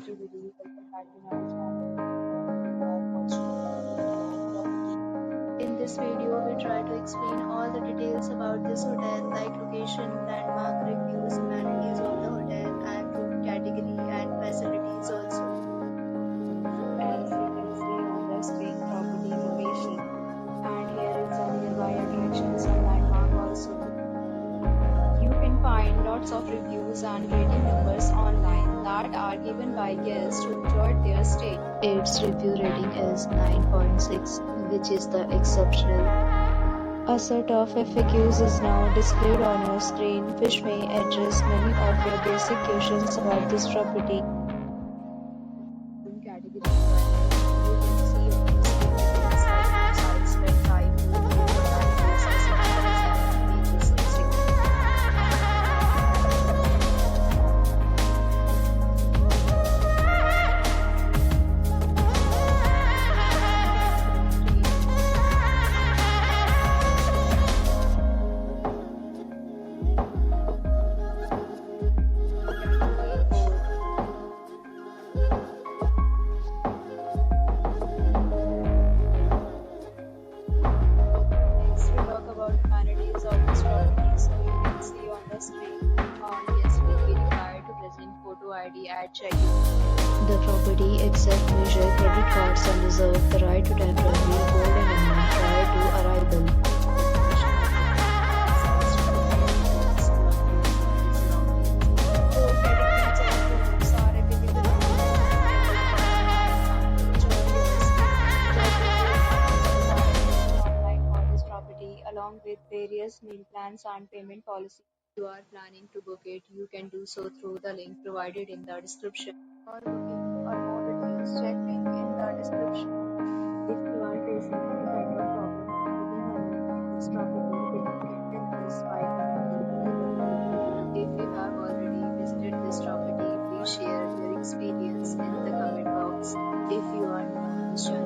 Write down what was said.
everybody, welcome back to my channel. We are watching property. In this video, we try to explain all the details about this hotel, like location, landmark, reviews, amenities of the hotel, and room category and facilities also. As you can see on the screen, property location, and here is some nearby attractions and landmark also. You can find lots of reviews and rating numbers online that are given by guests who enjoyed their stay. Its review rating is 9.6, which is the exceptional. A set of FAQs is now displayed on your screen, which may address many of your basic questions about this property. Room category 1. You can see on the screen inside size bed type, mattresses, accessories, and amenities listed. Next, we talk about amenities of this property. So you can see on the screen, guests will be required to present photo ID at check-in. The property accepts major credit cards and reserves the right to temporarily hold an amount prior to arrival. Four categories of rooms are available on the online for this property, along with various meal plans and payment policies. If you are planning to book it, you can do so through the link provided in the description. For booking or more details, check link in the description. If you are facing any kind of problem booking a room in this property, then you can tell us by commenting below. If you have already visited this property, please share your experience in the comment box. If you are new on this channel,